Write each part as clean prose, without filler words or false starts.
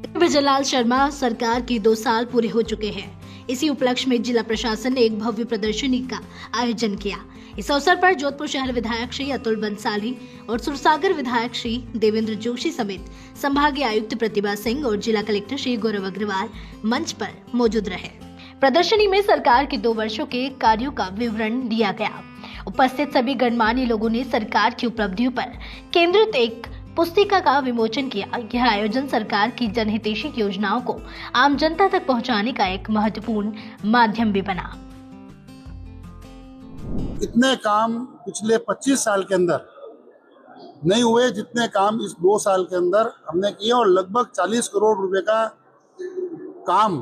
भजनलाल शर्मा सरकार के 2 साल पूरे हो चुके हैं। इसी उपलक्ष्य में जिला प्रशासन ने एक भव्य प्रदर्शनी का आयोजन किया। इस अवसर पर जोधपुर शहर विधायक श्री अतुल बंसाली और सुरसागर विधायक श्री देवेंद्र जोशी समेत संभागीय आयुक्त प्रतिभा सिंह और जिला कलेक्टर श्री गौरव अग्रवाल मंच पर मौजूद रहे। प्रदर्शनी में सरकार के 2 वर्षों के कार्यों का विवरण दिया गया। उपस्थित सभी गणमान्य लोगों ने सरकार की उपलब्धियों पर केंद्रित एक पुस्तिका का विमोचन किया। यह आयोजन सरकार की जनहितैषी योजनाओं को आम जनता तक पहुंचाने का एक महत्वपूर्ण माध्यम भी बना। इतने काम पिछले 25 साल के अंदर नहीं हुए जितने काम इस 2 साल के अंदर हमने किए, और लगभग 40 करोड़ रुपए का काम,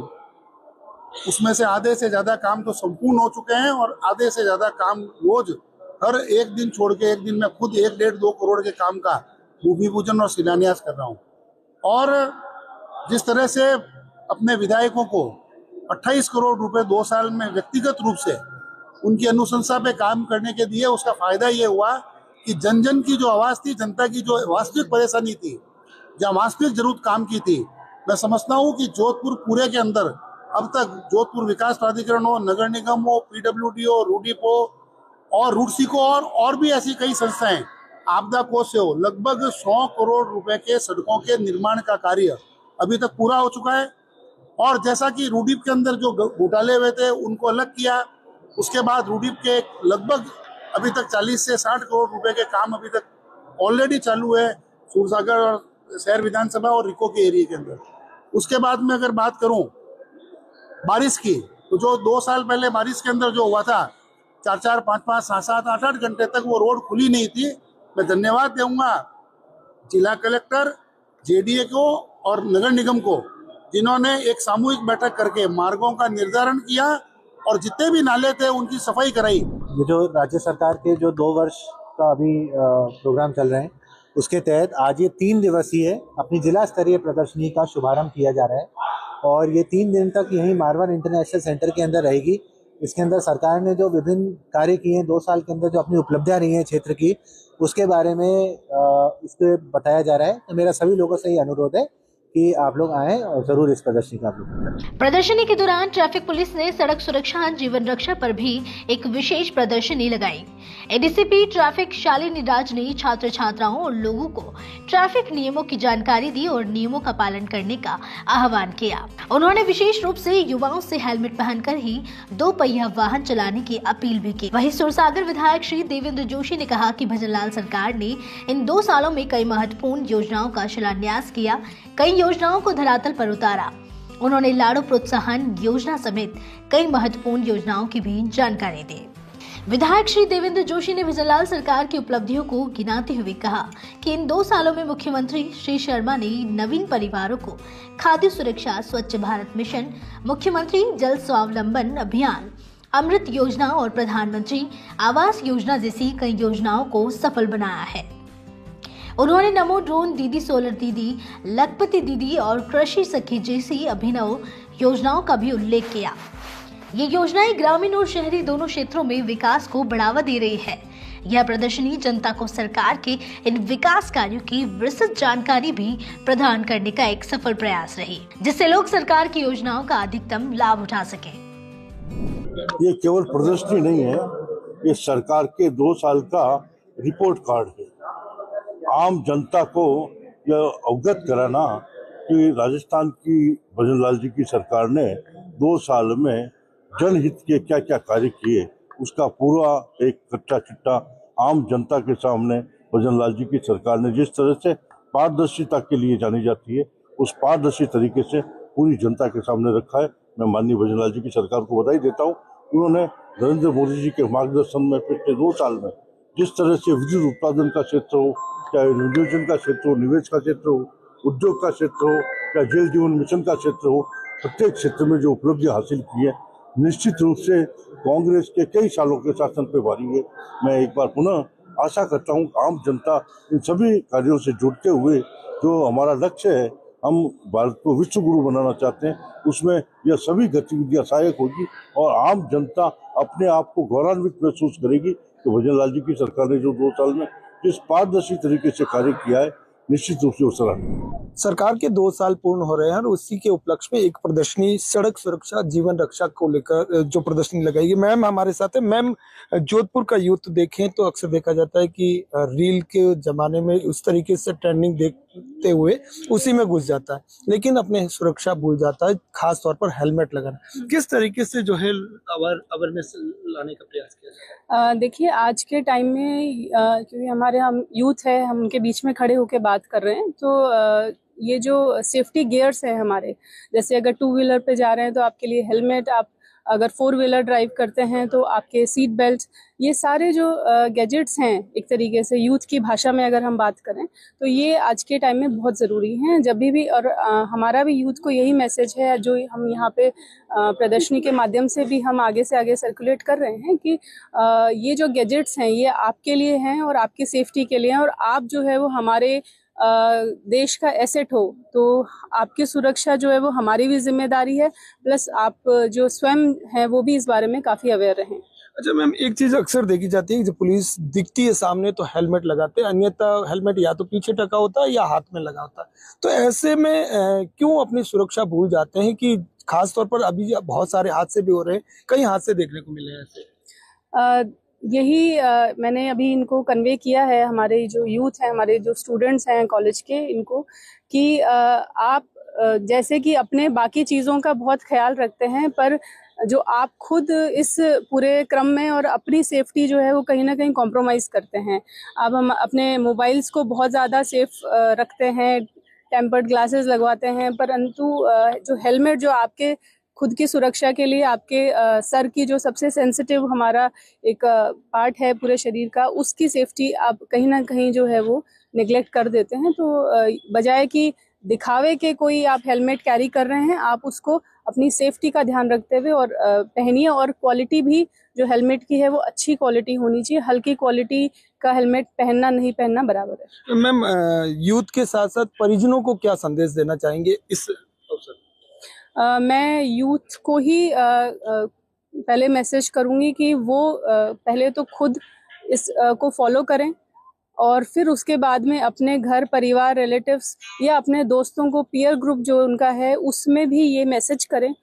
उसमें से आधे से ज्यादा काम तो संपूर्ण हो चुके हैं और आधे से ज्यादा काम रोज हर एक दिन छोड़ के एक दिन में खुद 1-1.5-2 करोड़ के काम का भूमि पूजन और शिलान्यास कर रहा हूँ। और जिस तरह से अपने विधायकों को 28 करोड़ रुपए 2 साल में व्यक्तिगत रूप से उनकी अनुशंसा पे काम करने के दिए, उसका फायदा ये हुआ कि जन जन की जो आवाज थी, जनता की जो वास्तविक परेशानी थी, जहाँ वास्तविक जरूरत काम की थी, मैं समझता हूँ कि जोधपुर पूरे के अंदर अब तक जोधपुर विकास प्राधिकरण हो, नगर निगम हो, PWD हो, रूडीप हो और रूडसीको और भी ऐसी कई संस्थाएं, आपदा कोष से हो, लगभग 100 करोड़ रुपए के सड़कों के निर्माण का कार्य अभी तक पूरा हो चुका है। और जैसा कि रूडीप के अंदर जो घोटाले हुए थे उनको अलग किया, उसके बाद रूडीप के लगभग अभी तक 40 से 60 करोड़ रुपए के काम अभी तक ऑलरेडी चालू है सूरसागर और शहर विधानसभा और रिको के एरिया के अंदर। उसके बाद में अगर बात करूं बारिश की, तो जो 2 साल पहले बारिश के अंदर जो हुआ था, 4-4, 5-5, 7-7, 8-8 घंटे तक वो रोड खुली नहीं थी। मैं धन्यवाद दूंगा जिला कलेक्टर, JDA को और नगर निगम को, जिन्होंने एक सामूहिक बैठक करके मार्गों का निर्धारण किया और जितने भी नाले थे उनकी सफाई कराई। ये जो राज्य सरकार के जो 2 वर्ष का अभी प्रोग्राम चल रहे हैं, उसके तहत आज ये 3 दिवसीय अपनी जिला स्तरीय प्रदर्शनी का शुभारंभ किया जा रहा है और ये 3 दिन तक यहीं मारवाड़ इंटरनेशनल सेंटर के अंदर रहेगी। इसके अंदर सरकार ने जो विभिन्न कार्य किए हैं 2 साल के अंदर, जो अपनी उपलब्धियां रही हैं क्षेत्र की, उसके बारे में इसको बताया जा रहा है। तो मेरा सभी लोगों से ये अनुरोध है कि आप लोग आएं और जरूर इस प्रदर्शनी का उपयोग। प्रदर्शनी के दौरान ट्रैफिक पुलिस ने सड़क सुरक्षा जीवन रक्षा पर भी एक विशेष प्रदर्शनी लगाई। ADCP ट्रैफिक शालिनी राज ने छात्र छात्राओं और लोगों को ट्रैफिक नियमों की जानकारी दी और नियमों का पालन करने का आह्वान किया। उन्होंने विशेष रूप से युवाओं से हेलमेट पहनकर ही 2 पहिया वाहन चलाने की अपील भी की। वहीं सुरसागर विधायक श्री देवेंद्र जोशी ने कहा कि भजनलाल सरकार ने इन 2 सालों में कई महत्वपूर्ण योजनाओं का शिलान्यास किया, कई योजनाओं को धरातल पर उतारा। उन्होंने लाड़ू प्रोत्साहन योजना समेत कई महत्वपूर्ण योजनाओं की भी जानकारी दी। विधायक श्री देवेंद्र जोशी ने भजनलाल सरकार की उपलब्धियों को गिनाते हुए कहा कि इन 2 सालों में मुख्यमंत्री श्री शर्मा ने नवीन परिवारों को खाद्य सुरक्षा, स्वच्छ भारत मिशन, मुख्यमंत्री जल स्वावलंबन अभियान, अमृत योजना और प्रधानमंत्री आवास योजना जैसी कई योजनाओं को सफल बनाया है। उन्होंने नमो ड्रोन दीदी, सोलर दीदी, लखपति दीदी और कृषि सखी जैसी अभिनव योजनाओं का भी उल्लेख किया। ये योजनाएं ग्रामीण और शहरी दोनों क्षेत्रों में विकास को बढ़ावा दे रही है। यह प्रदर्शनी जनता को सरकार के इन विकास कार्यों की विस्तृत जानकारी भी प्रदान करने का एक सफल प्रयास रही, जिससे लोग सरकार की योजनाओं का अधिकतम लाभ उठा सकें। ये केवल प्रदर्शनी नहीं है, ये सरकार के 2 साल का रिपोर्ट कार्ड है। आम जनता को यह अवगत कराना कि राजस्थान की भजनलाल जी की सरकार ने 2 साल में जनहित के क्या क्या कार्य किए, उसका पूरा एक कच्चा चिट्ठा आम जनता के सामने भजनलाल जी की सरकार ने जिस तरह से पारदर्शिता के लिए जानी जाती है, उस पारदर्शी तरीके से पूरी जनता के सामने रखा है। मैं माननीय भजनलाल जी की सरकार को बधाई देता हूँ। उन्होंने नरेंद्र मोदी जी के मार्गदर्शन में पिछले 2 साल में जिस तरह से विद्युत उत्पादन का क्षेत्र हो, चाहे नियोजन का क्षेत्र हो, निवेश का क्षेत्र हो, उद्योग का क्षेत्र हो, चाहे जल जीवन मिशन का क्षेत्र हो, प्रत्येक क्षेत्र में जो उपलब्धियां हासिल की है, निश्चित रूप से कांग्रेस के कई सालों के शासन पे भारी है। मैं एक बार पुनः आशा करता हूँ आम जनता इन सभी कार्यों से जुड़ते हुए जो हमारा लक्ष्य है, हम भारत को विश्व गुरु बनाना चाहते हैं, उसमें यह सभी गतिविधियां सहायक होगी और आम जनता अपने आप को गौरवान्वित महसूस करेगी कि भजनलाल जी की सरकार ने जो 2 साल में जिस पारदर्शी तरीके से कार्य किया है, निश्चित रूप से वो सराहनीय है। सरकार के 2 साल पूर्ण हो रहे हैं और उसी के उपलक्ष्य में एक प्रदर्शनी सड़क सुरक्षा जीवन रक्षा को लेकर जो प्रदर्शनी लगाई गई। मैम हमारे साथ है। मैम, जोधपुर का यूथ देखें तो अक्सर देखा जाता है कि रील के जमाने में उस तरीके से ट्रेंडिंग देखते हुए उसी में घुस जाता है, लेकिन अपने सुरक्षा भूल जाता है, खास तौर पर हेलमेट लगाना। किस तरीके से जो है अवेयरनेस लाने का प्रयास किया जाता है? देखिए, आज के टाइम में क्योंकि हम यूथ है, हम उनके बीच में खड़े होकर बात कर रहे हैं, तो ये जो सेफ्टी गियर्स है हमारे, जैसे अगर 2 व्हीलर पे जा रहे हैं तो आपके लिए हेलमेट, आप अगर 4 व्हीलर ड्राइव करते हैं तो आपके सीट बेल्ट, ये सारे जो गैजेट्स हैं, एक तरीके से यूथ की भाषा में अगर हम बात करें तो ये आज के टाइम में बहुत ज़रूरी हैं जब भी। और हमारा भी यूथ को यही मैसेज है जो हम यहाँ पे प्रदर्शनी के माध्यम से भी हम आगे से आगे सर्कुलेट कर रहे हैं कि ये जो गैजेट्स हैं ये आपके लिए हैं और आपकी सेफ्टी के लिए हैं, और आप जो है वो हमारे देश का एसेट हो, तो आपकी सुरक्षा जो है वो हमारी भी जिम्मेदारी है, प्लस आप जो स्वयं हैं वो भी इस बारे में काफ़ी अवेयर रहें। अच्छा मैम, एक चीज अक्सर देखी जाती है कि जब पुलिस दिखती है सामने तो हेलमेट लगाते हैं, अन्यथा हेलमेट या तो पीछे टका होता है या हाथ में लगा होता है। तो ऐसे में क्यों अपनी सुरक्षा भूल जाते हैं कि खास तौर पर अभी बहुत सारे हादसे भी हो रहे हैं, कई हादसे देखने को मिले हैं ऐसे? यही मैंने अभी इनको कन्वे किया है, हमारे जो यूथ हैं, हमारे जो स्टूडेंट्स हैं कॉलेज के, इनको कि आप जैसे कि अपने बाकी चीज़ों का बहुत ख्याल रखते हैं, पर जो आप खुद इस पूरे क्रम में और अपनी सेफ्टी जो है वो कहीं ना कहीं कॉम्प्रोमाइज़ करते हैं। अब हम अपने मोबाइल्स को बहुत ज़्यादा सेफ रखते हैं, टेम्पर्ड ग्लासेस लगवाते हैं, परंतु जो हेलमेट जो आपके खुद की सुरक्षा के लिए, आपके सर की जो सबसे सेंसिटिव हमारा एक पार्ट है पूरे शरीर का, उसकी सेफ्टी आप कहीं ना कहीं जो है वो निगलेक्ट कर देते हैं। तो बजाय कि दिखावे के कोई आप हेलमेट कैरी कर रहे हैं, आप उसको अपनी सेफ्टी का ध्यान रखते हुए और पहनिए, और क्वालिटी भी जो हेलमेट की है वो अच्छी क्वालिटी होनी चाहिए। हल्की क्वालिटी का हेलमेट पहनना नहीं पहनना बराबर है। मैम, यूथ के साथ साथ परिजनों को क्या संदेश देना चाहेंगे इस अवसर? मैं यूथ को ही पहले मैसेज करूँगी कि वो पहले तो खुद इस को फॉलो करें, और फिर उसके बाद में अपने घर परिवार, रिलेटिव्स या अपने दोस्तों को, पीयर ग्रुप जो उनका है, उसमें भी ये मैसेज करें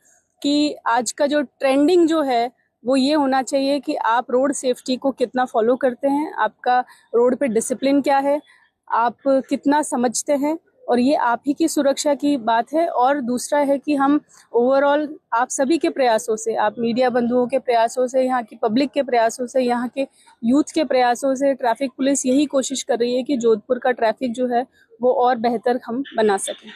कि आज का जो ट्रेंडिंग जो है वो ये होना चाहिए कि आप रोड सेफ्टी को कितना फॉलो करते हैं, आपका रोड पे डिसिप्लिन क्या है, आप कितना समझते हैं, और ये आप ही की सुरक्षा की बात है। और दूसरा है कि हम ओवरऑल आप सभी के प्रयासों से, आप मीडिया बंधुओं के प्रयासों से, यहाँ की पब्लिक के प्रयासों से, यहाँ के यूथ के प्रयासों से, ट्रैफिक पुलिस यही कोशिश कर रही है कि जोधपुर का ट्रैफिक जो है वो और बेहतर हम बना सकें।